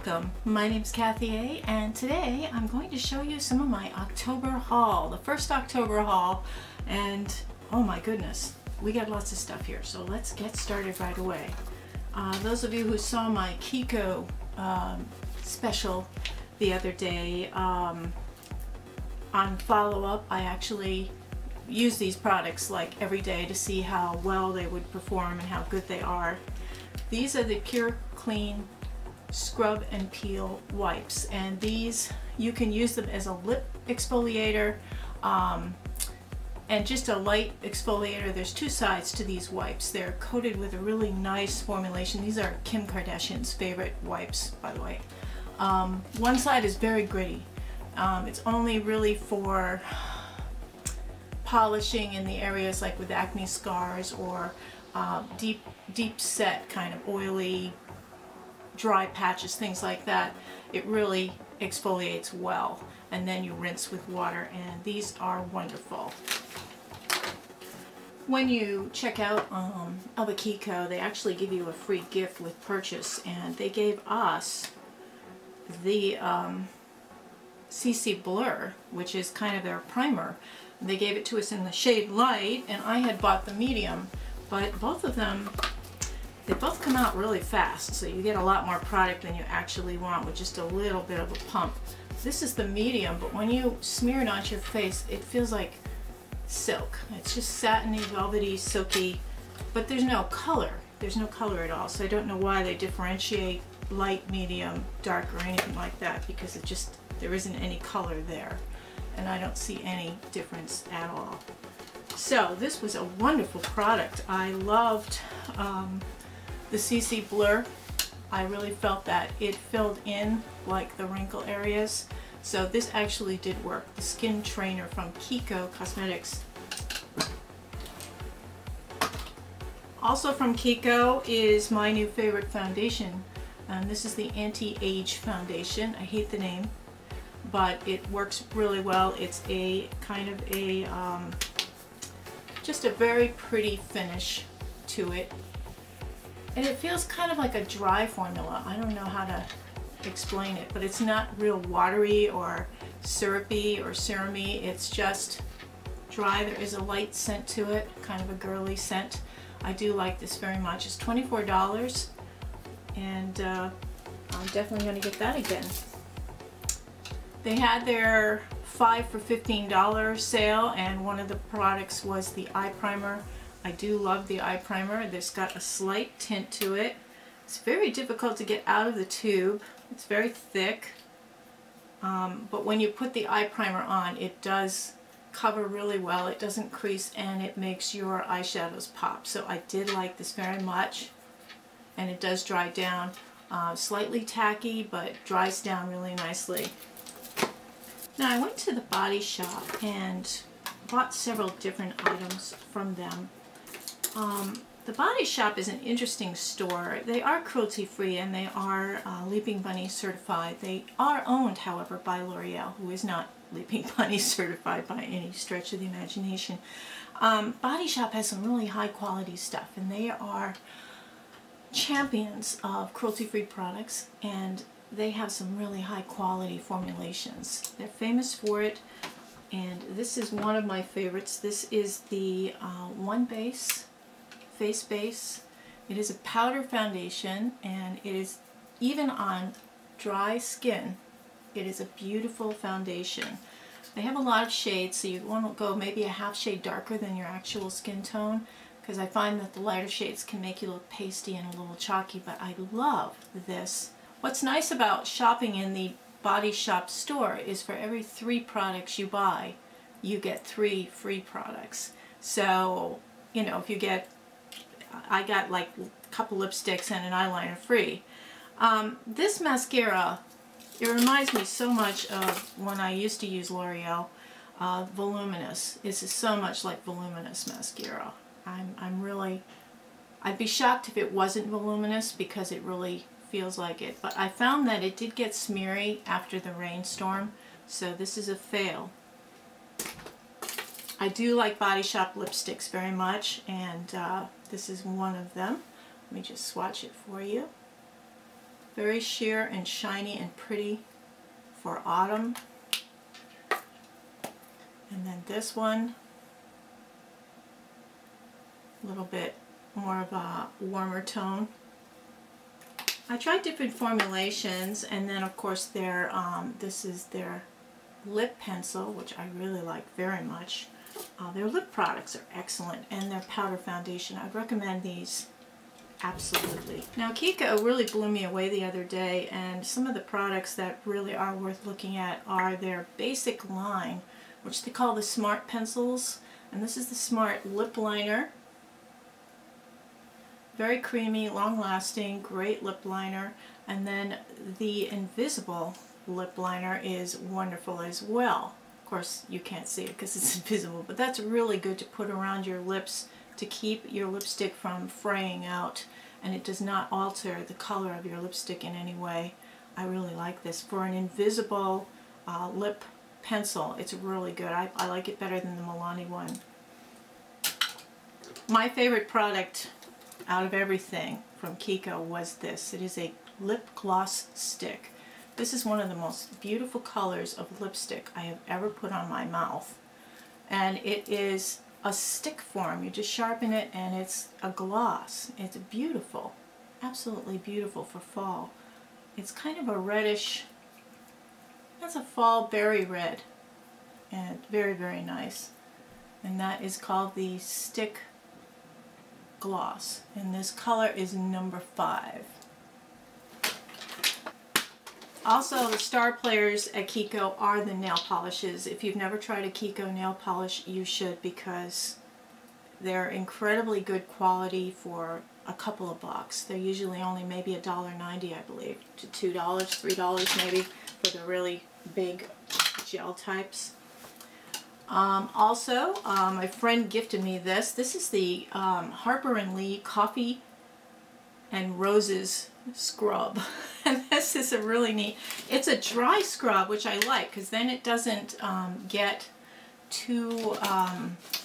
Welcome, my name is Kathy A, and today I'm going to show you some of my October haul, the first October haul, and oh my goodness, we got lots of stuff here, so let's get started right away. Those of you who saw my KIKO special the other day, on follow-up, I actually use these products like every day to see how well they would perform and how good they are. These are the Pure Clean Scrub and Peel wipes, and these you can use them as a lip exfoliator and just a light exfoliator. There's two sides to these wipes. They're coated with a really nice formulation. These are Kim Kardashian's favorite wipes, by the way. One side is very gritty. It's only really for polishing in the areas like with acne scars or deep set kind of oily dry patches, things like that. It really exfoliates well, and then you rinse with water, and these are wonderful. When you check out KIKO, they actually give you a free gift with purchase, and they gave us the CC Blur, which is kind of their primer. They gave it to us in the shade Light, and I had bought the medium, but both of them, they both come out really fast, so you get a lot more product than you actually want with just a little bit of a pump. This is the medium, but when you smear it onto your face, it feels like silk. It's just satiny, velvety, silky, but there's no color. There's no color at all, so I don't know why they differentiate light, medium, dark, or anything like that, because it just, there isn't any color there, and I don't see any difference at all. So this was a wonderful product. I loved the CC Blur. I really felt that it filled in like the wrinkle areas. So this actually did work. The Skin Trainer from KIKO Cosmetics. Also from KIKO is my new favorite foundation. This is the Anti-Age Foundation. I hate the name, but it works really well. It's a kind of a just a very pretty finish to it. And it feels kind of like a dry formula. I don't know how to explain it, but it's not real watery or syrupy or serumy. It's just dry. There is a light scent to it, kind of a girly scent. I do like this very much. It's $24, and I'm definitely going to get that again. They had their 5 for $15 sale, and one of the products was the eye primer. I do love the eye primer. It's got a slight tint to it. It's very difficult to get out of the tube. It's very thick, but when you put the eye primer on, it does cover really well. It doesn't crease, and it makes your eyeshadows pop. So I did like this very much, and it does dry down. Slightly tacky, but dries down really nicely. Now, I went to the Body Shop and bought several different items from them. The Body Shop is an interesting store. They are cruelty-free, and they are Leaping Bunny certified. They are owned, however, by L'Oreal, who is not Leaping Bunny certified by any stretch of the imagination. Body Shop has some really high-quality stuff, and they are champions of cruelty-free products, and they have some really high-quality formulations. They're famous for it, and this is one of my favorites. This is the One Base Face Base. It is a powder foundation, and it is, even on dry skin, it is a beautiful foundation. They have a lot of shades, so you want to go maybe a half shade darker than your actual skin tone, because I find that the lighter shades can make you look pasty and a little chalky, but I love this. What's nice about shopping in the Body Shop store is for every 3 products you buy, you get 3 free products. So, you know, if you get, I got like a couple lipsticks and an eyeliner free. This mascara, it reminds me so much of when I used to use L'Oreal Voluminous. This is so much like Voluminous mascara. I'd be shocked if it wasn't voluminous, because it really feels like it. But I found that it did get smeary after the rainstorm, so this is a fail. I do like Body Shop lipsticks very much, and this is one of them. Let me just swatch it for you. Very sheer and shiny and pretty for autumn. And then this one, a little bit more of a warmer tone. I tried different formulations, and then of course their this is their lip pencil, which I really like very much. Their lip products are excellent, and their powder foundation. I recommend these absolutely. Now KIKO really blew me away the other day, and some of the products that really are worth looking at are their basic line, which they call the Smart Pencils, and this is the Smart Lip Liner. Very creamy, long-lasting, great lip liner. And then the Invisible Lip Liner is wonderful as well. Of course, you can't see it because it's invisible, but that's really good to put around your lips to keep your lipstick from fraying out, and it does not alter the color of your lipstick in any way. I really like this. For an invisible lip pencil, it's really good. I like it better than the Milani one. My favorite product out of everything from KIKO was this. It is a lip gloss stick. This is one of the most beautiful colors of lipstick I have ever put on my mouth. And it is a stick form. You just sharpen it and it's a gloss. It's beautiful. Absolutely beautiful for fall. It's kind of a reddish, that's a fall berry red. And very, very nice. And that is called the Stick Gloss. And this color is number 5. Also, the star players at KIKO are the nail polishes. If you've never tried a KIKO nail polish, you should, because they're incredibly good quality for a couple of bucks. They're usually only maybe $1.90, I believe, to $2, $3 maybe for the really big gel types. Also, my friend gifted me this. This is the Harper & Lee Coffee and Roses scrub. And this is a really neat, it's a dry scrub, which I like because then it doesn't get too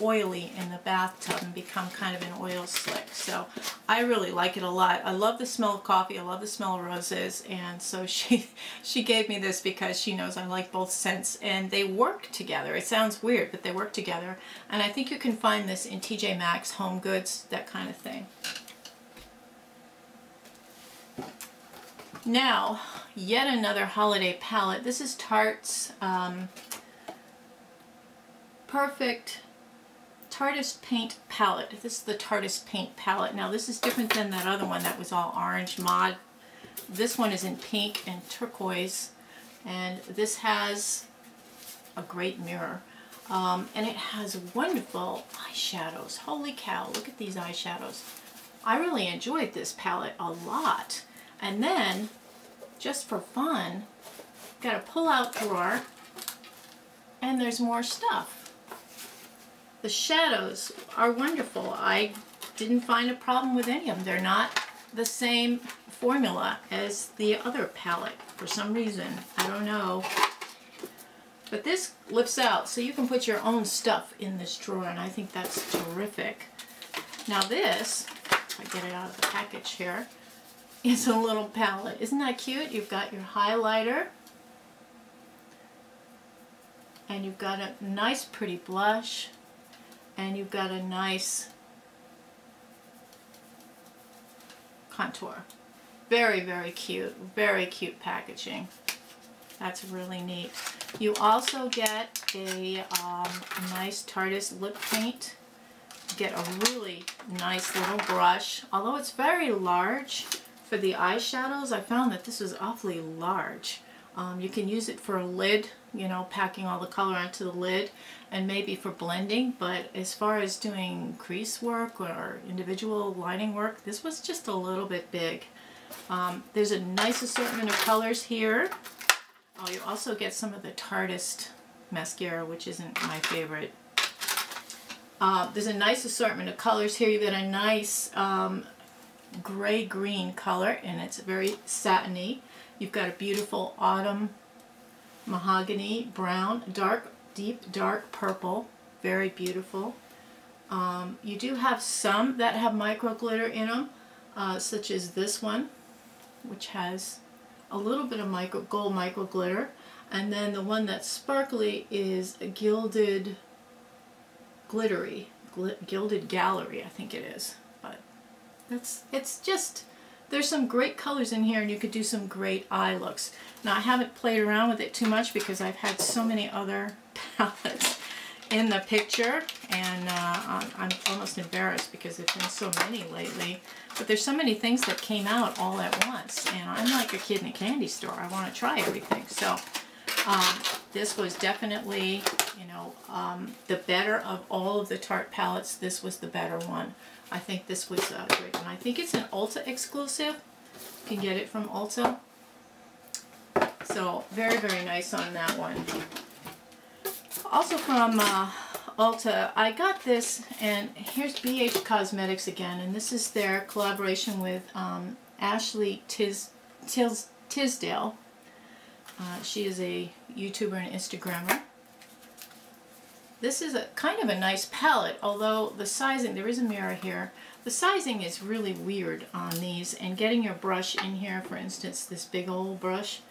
oily in the bathtub and become kind of an oil slick. So I really like it a lot. I love the smell of coffee, I love the smell of roses, and so she gave me this because she knows I like both scents, and they work together. It sounds weird, but they work together. And I think you can find this in TJ Maxx, Home Goods, that kind of thing. Now, yet another holiday palette. This is Tarte's Perfect Tarteist Paint Palette. This is the Tarteist Paint Palette. Now, this is different than that other one that was all orange mod. This one is in pink and turquoise, and this has a great mirror. And it has wonderful eyeshadows. Holy cow, look at these eyeshadows. I really enjoyed this palette a lot. And then, just for fun, got a pull-out drawer, and there's more stuff. The shadows are wonderful. I didn't find a problem with any of them. They're not the same formula as the other palette for some reason. I don't know. But this lifts out, so you can put your own stuff in this drawer, and I think that's terrific. Now this, if I get it out of the package here, is a little palette. Isn't that cute? You've got your highlighter, and you've got a nice pretty blush, and you've got a nice contour. Very, very cute packaging. That's really neat. You also get a nice Tarteist lip paint. You get a really nice little brush, although it's very large. For the eyeshadows, I found that this was awfully large. You can use it for a lid, you know, packing all the color onto the lid, and maybe for blending, but as far as doing crease work or individual lining work, this was just a little bit big. There's a nice assortment of colors here. Oh, you also get some of the Tarteist mascara, which isn't my favorite. There's a nice assortment of colors here. You've got a nice gray-green color, and it's very satiny. You've got a beautiful autumn mahogany brown, deep dark purple, very beautiful. You do have some that have micro glitter in them, such as this one, which has a little bit of gold micro glitter, and then the one that's sparkly is a gilded glittery, gilded gallery, I think it is. But it's just, there's some great colors in here, and you could do some great eye looks. Now I haven't played around with it too much because I've had so many other palettes in the picture, and I'm almost embarrassed because there's been so many lately. But there's so many things that came out all at once, and I'm like a kid in a candy store. I want to try everything. So this was definitely, you know, the better of all of the Tarte palettes. This was the better one. I think this was a great one. I think it's an Ulta exclusive. You can get it from Ulta. So very, very nice on that one. Also from Ulta, I got this, and here's Beech Cosmetics again, and this is their collaboration with Ashley Tisdale. She is a YouTuber and Instagrammer. This is a kind of a nice palette, although the sizing, there is a mirror here, the sizing is really weird on these, and getting your brush in here, for instance, this big old brush,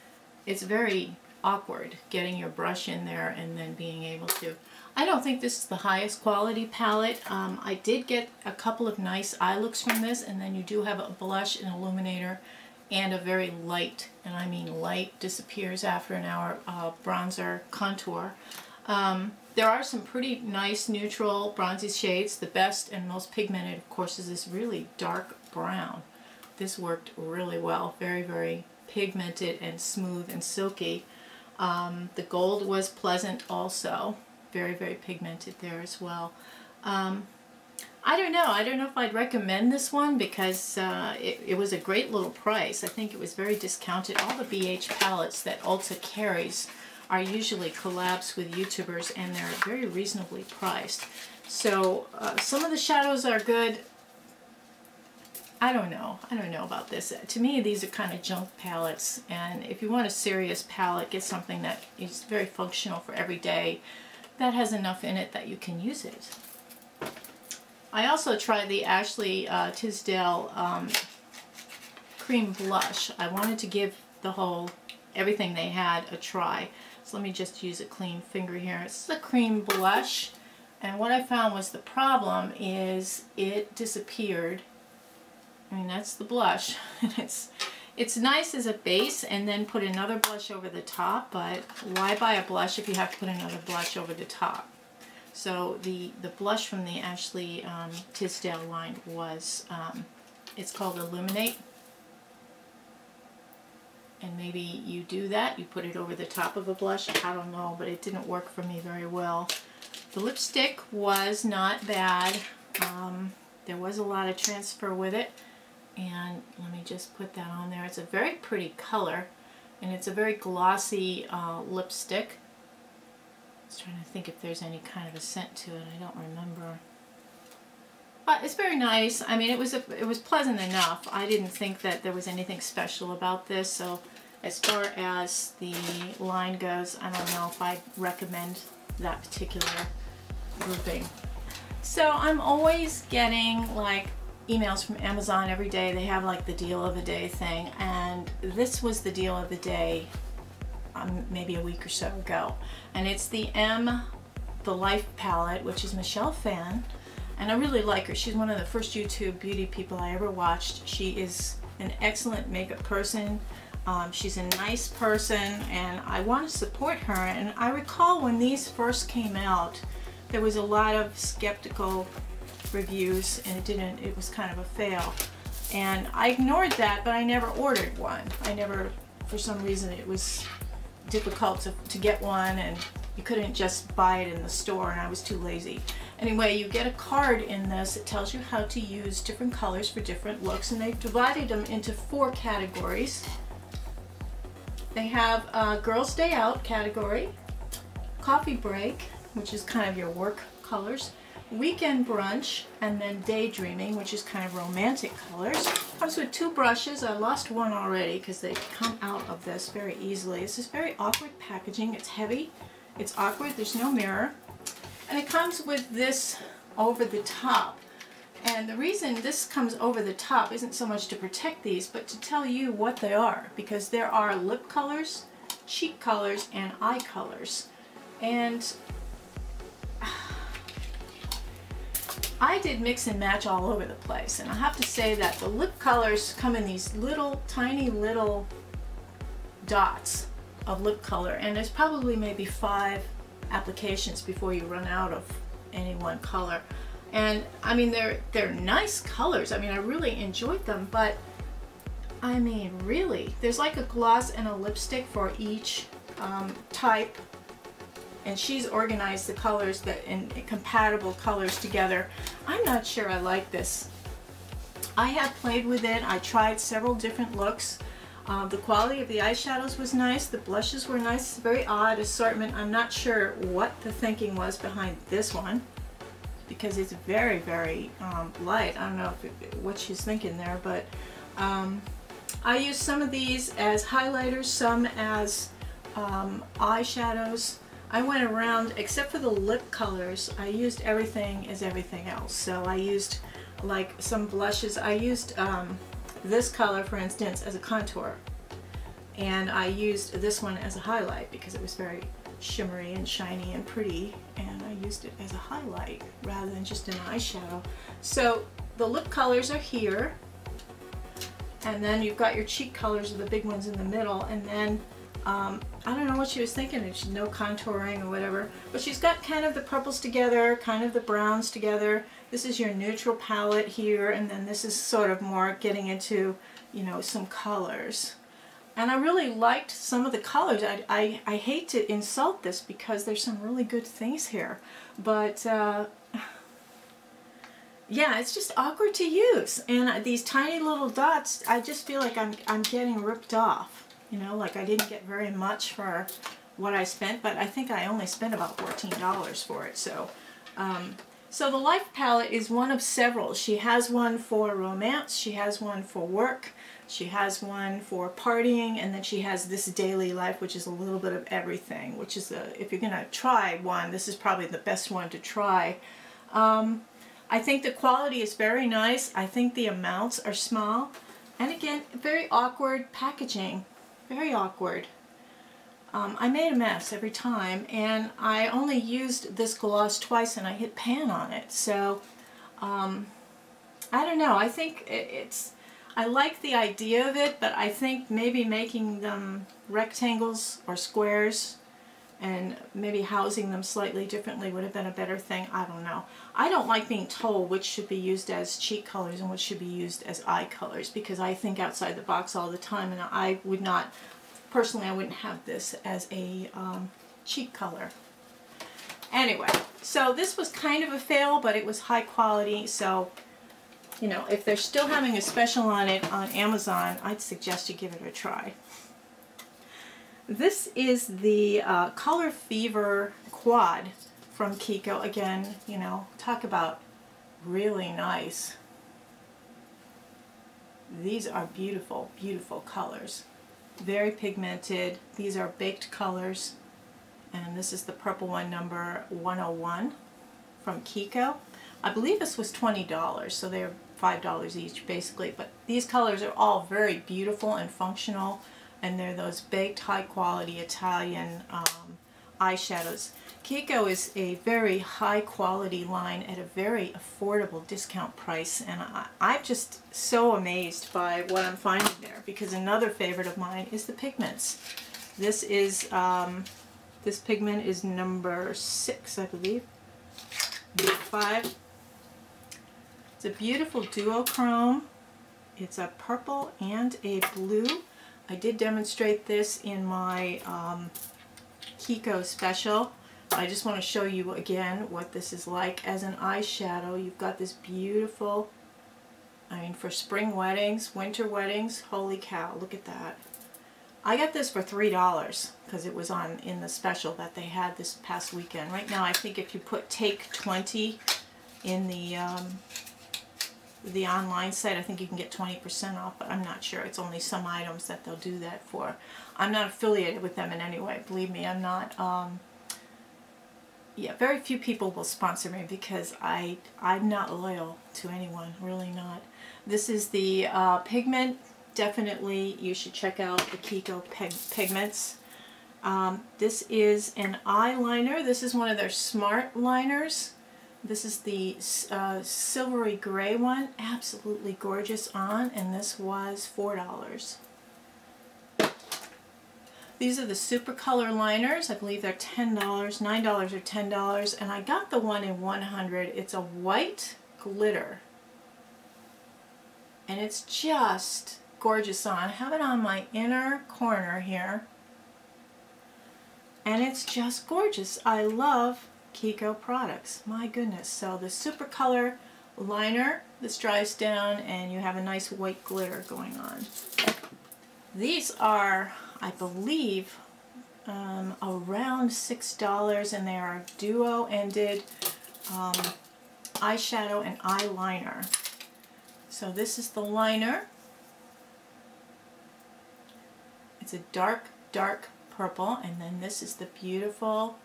it's very awkward getting your brush in there and then being able to. I don't think this is the highest quality palette. I did get a couple of nice eye looks from this, and then you do have a blush, an illuminator, and a very light, and I mean light, disappears after an hour, bronzer contour. There are some pretty nice neutral bronzy shades. The best and most pigmented, of course, is this really dark brown. This worked really well. Very, very pigmented and smooth and silky. The gold was pleasant also. Very, very pigmented there as well. I don't know. I don't know if I'd recommend this one because it was a great little price. I think it was very discounted. All the BH palettes that Ulta carries are usually collabs with YouTubers, and they're very reasonably priced. So some of the shadows are good. I don't know about this. To me, these are kind of junk palettes, and if you want a serious palette, get something that is very functional for every day, that has enough in it that you can use it. I also tried the Ashley Tisdale cream blush. I wanted to give the whole, everything they had a try. So let me just use a clean finger here. It's a cream blush, and what I found was the problem is it disappeared. I mean, that's the blush. It's nice as a base and then put another blush over the top, but why buy a blush if you have to put another blush over the top? So the blush from the Ashley Tisdale line was, it's called Illuminate. And maybe you do that, you put it over the top of a blush, I don't know, but it didn't work for me very well. The lipstick was not bad. There was a lot of transfer with it. And let me just put that on there. It's a very pretty color, and it's a very glossy lipstick. I was trying to think if there's any kind of a scent to it. I don't remember. But it's very nice. I mean, it was pleasant enough. I didn't think that there was anything special about this. So as far as the line goes, I don't know if I'd recommend that particular grouping. So I'm always getting like emails from Amazon every day. They have like the deal of the day thing, and this was the deal of the day maybe a week or so ago, and it's the The Life palette, which is Michelle Phan, and I really like her. She's one of the first YouTube beauty people I ever watched. She is an excellent makeup person. She's a nice person, and I want to support her. And I recall when these first came out, there was a lot of skeptical reviews, and it was kind of a fail, and I ignored that, but I never ordered one. For some reason it was difficult to get one, and you couldn't just buy it in the store, and I was too lazy. Anyway, you get a card in this. It tells you how to use different colors for different looks, and they've divided them into 4 categories. They have a Girls Day Out category, Coffee Break, which is kind of your work colors, Weekend Brunch, and then Daydreaming, which is kind of romantic colors. Comes with 2 brushes. I lost one already because they come out of this very easily. This is very awkward packaging. It's heavy, it's awkward, there's no mirror. And it comes with this over the top. And the reason this comes over the top isn't so much to protect these, but to tell you what they are, because there are lip colors, cheek colors, and eye colors. And I did mix and match all over the place, and I have to say that the lip colors come in these little, tiny little dots of lip color, and there's probably maybe 5 applications before you run out of any one color. And I mean, they're nice colors. I mean, I really enjoyed them, but I mean, really, there's like a gloss and a lipstick for each type, and she's organized the colors that in compatible colors together. I'm not sure I like this. I have played with it. I tried several different looks. The quality of the eyeshadows was nice. The blushes were nice. Very odd assortment. I'm not sure what the thinking was behind this one, because it's very, very light. I don't know what she's thinking there, but I used some of these as highlighters, some as eyeshadows. I went around, except for the lip colors, I used everything as everything else. So I used like some blushes. I used this color, for instance, as a contour, and I used this one as a highlight because it was very shimmery and shiny and pretty, and I used it as a highlight rather than just an eyeshadow. So the lip colors are here, and then you've got your cheek colors are the big ones in the middle, and then I don't know what she was thinking, if she's no contouring or whatever, but she's got kind of the purples together, kind of the browns together. This is your neutral palette here, and then this is sort of more getting into, you know, some colors. And I really liked some of the colors. I hate to insult this because there's some really good things here, but yeah, it's just awkward to use. And these tiny little dots, I just feel like I'm getting ripped off. You know, like I didn't get very much for what I spent, but I think I only spent about $14 for it. So, so the Life palette is one of several. She has one for romance, she has one for work, she has one for partying, and then she has this Daily Life, which is a little bit of everything, which is, if you're going to try one, this is probably the best one to try. I think the quality is very nice. I think the amounts are small. And again, very awkward packaging. Very awkward. I made a mess every time, and I only used this gloss twice and I hit pan on it. So, I don't know. I think I like the idea of it, but I think maybe making them rectangles or squares and maybe housing them slightly differently would have been a better thing. I don't know. I don't like being told which should be used as cheek colors and which should be used as eye colors, because I think outside the box all the time, and I would not, personally, I wouldn't have this as a cheek color. Anyway, so this was kind of a fail, but it was high quality, so you know, if they're still having a special on it on Amazon, I'd suggest you give it a try. This is the Color Fever Quad from KIKO. Again, you know, talk about really nice. These are beautiful, beautiful colors. Very pigmented. These are baked colors. And this is the purple one, number 101 from KIKO. I believe this was $20, so they're $5 each basically. But these colors are all very beautiful and functional. And they're those baked, high-quality Italian eyeshadows. KIKO is a very high-quality line at a very affordable discount price, and I'm just so amazed by what I'm finding there, because another favorite of mine is the pigments. This is this pigment is number 6, I believe. Number 5. It's a beautiful duochrome. It's a purple and a blue. I did demonstrate this in my KIKO special. I just want to show you again what this is like as an eyeshadow. You've got this beautiful, I mean, for spring weddings, winter weddings, holy cow, look at that. I got this for $3 because it was on in the special that they had this past weekend. Right now I think if you put take 20 in the online site, I think you can get 20% off, but I'm not sure. It's only some items that they'll do that for. I'm not affiliated with them in any way. Believe me, I'm not. yeah, very few people will sponsor me because I'm not loyal to anyone, really not. This is the pigment. Definitely you should check out the KIKO pigments. This is an eyeliner. This is one of their smart liners. This is the silvery gray one. Absolutely gorgeous on, and this was $4. These are the super color liners. I believe they're $10, $9 or $10, and I got the one in 100. It's a white glitter, and it's just gorgeous on. I have it on my inner corner here, and it's just gorgeous. I love KIKO products. My goodness. So the super color liner, this dries down, and you have a nice white glitter going on. These are, I believe, around $6, and they are duo-ended eyeshadow and eyeliner. So this is the liner. It's a dark, dark purple, and then this is the beautiful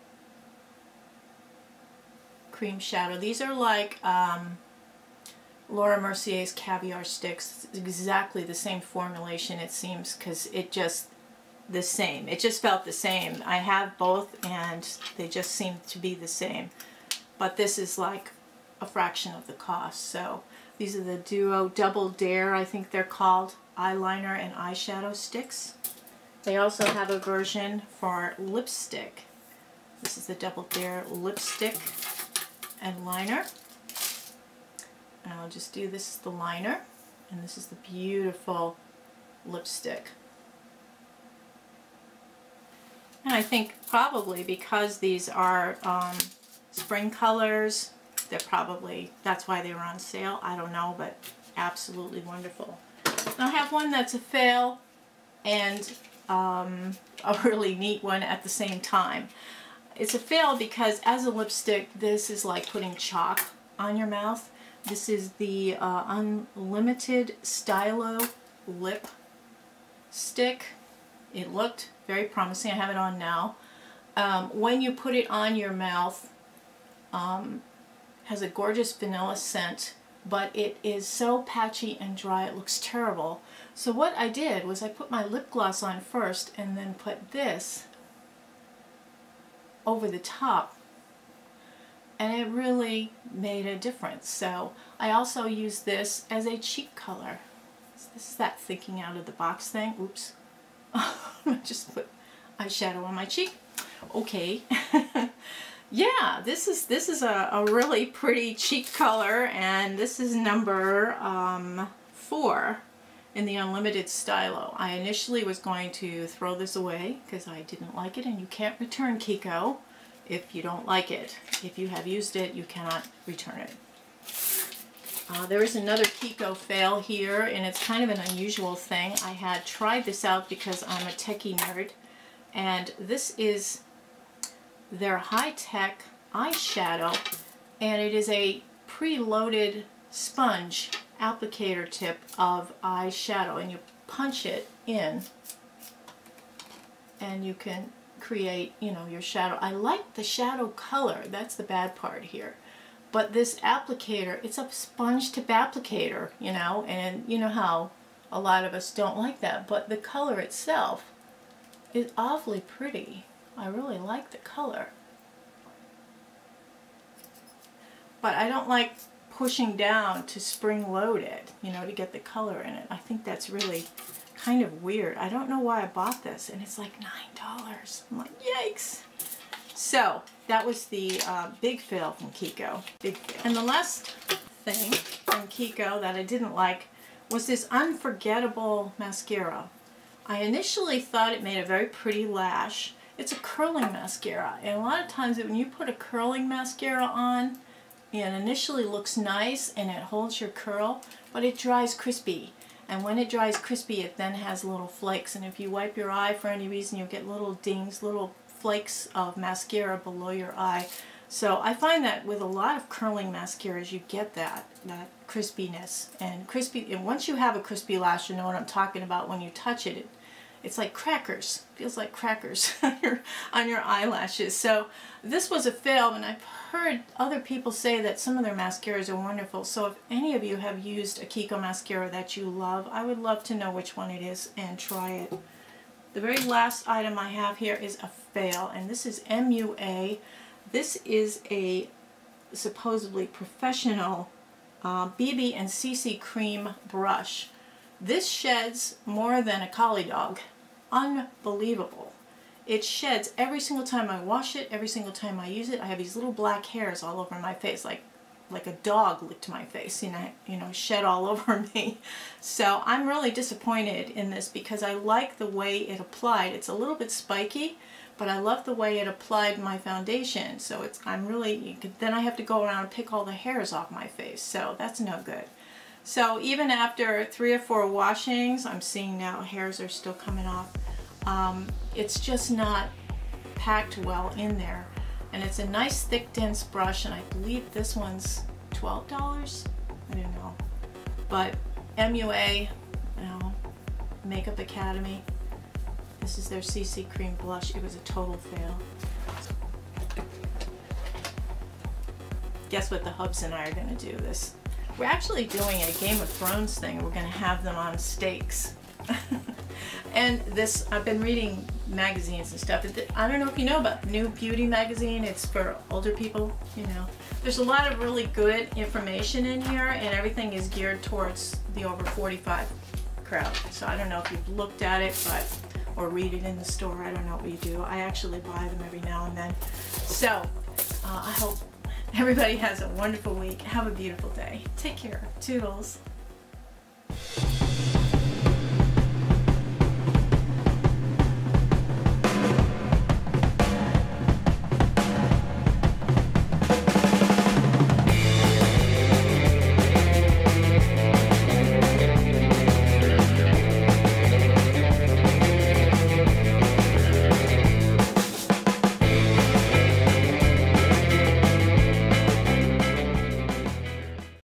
cream shadow. These are like Laura Mercier's Caviar Sticks. It's exactly the same formulation, it seems, because it just the same. It just felt the same. I have both, and they just seem to be the same. But this is like a fraction of the cost. So these are the Duo DoubleDare, I think they're called, eyeliner and eyeshadow sticks. They also have a version for lipstick. This is the DoubleDare lipstick and liner. And I'll just do this is the liner, and this is the beautiful lipstick. And I think probably because these are spring colors, they're probably, that's why they were on sale. I don't know, but absolutely wonderful. And I have one that's a fail and a really neat one at the same time. It's a fail because as a lipstick, this is like putting chalk on your mouth. This is the Unlimited Stylo lip stick. It looked very promising. I have it on now. When you put it on your mouth, has a gorgeous vanilla scent, but it is so patchy and dry it looks terrible. So what I did was I put my lip gloss on first and then put this over the top, and it really made a difference. So I also use this as a cheek color. So this is that thinking out of the box thing. Oops. I just put eyeshadow on my cheek. Okay. Yeah, this is a really pretty cheek color, and this is number 4 in the Unlimited Stylo. I initially was going to throw this away because I didn't like it, and you can't return KIKO if you don't like it. If you have used it, you cannot return it. There is another KIKO fail here, and it's kind of an unusual thing. I had tried this out because I'm a techie nerd, and this is their high-tech eyeshadow, and it is a preloaded sponge applicator tip of eyeshadow, and you punch it in and you can create, you know, your shadow. I like the shadow color. That's the bad part here. But this applicator, it's a sponge tip applicator, you know, and you know how a lot of us don't like that, but the color itself is awfully pretty. I really like the color. But I don't like pushing down to spring load it, you know, to get the color in it. I think that's really kind of weird. I don't know why I bought this, and it's like $9. I'm like, yikes. So that was the big fail from KIKO. And the last thing from KIKO that I didn't like was this Unforgettable mascara. I initially thought it made a very pretty lash. It's a curling mascara, and a lot of times when you put a curling mascara on, it initially looks nice and it holds your curl, but it dries crispy. And when it dries crispy, it then has little flakes, and if you wipe your eye for any reason, you'll get little dings, little flakes of mascara below your eye. So I find that with a lot of curling mascaras, you get that crispiness and crispy. And once you have a crispy lash, you know what I'm talking about. When you touch it, it's like crackers. Feels like crackers on your eyelashes. So this was a fail, and I've heard other people say that some of their mascaras are wonderful. So if any of you have used a KIKO mascara that you love, I would love to know which one it is and try it. The very last item I have here is a fail, and this is MUA. This is a supposedly professional BB and CC cream brush. This sheds more than a collie dog. Unbelievable. It sheds every single time I wash it, every single time I use it. I have these little black hairs all over my face, like a dog licked my face, you know, shed all over me. So I'm really disappointed in this because I like the way it applied. It's a little bit spiky, but I love the way it applied my foundation. So then I have to go around and pick all the hairs off my face. So that's no good. So even after 3 or 4 washings, I'm seeing now hairs are still coming off. It's just not packed well in there. And it's a nice thick dense brush, and I believe this one's $12? I don't know. But MUA, you know, Makeup Academy, this is their CC cream blush. It was a total fail. Guess what the hubs and I are going to do this. We're actually doing a Game of Thrones thing. We're going to have them on stakes. And this, I've been reading magazines and stuff. I don't know if you know about New Beauty magazine. It's for older people, you know. There's a lot of really good information in here, and everything is geared towards the over 45 crowd. So I don't know if you've looked at it, or read it in the store. I don't know what you do. I actually buy them every now and then. So I hope everybody has a wonderful week. Have a beautiful day. Take care. Toodles.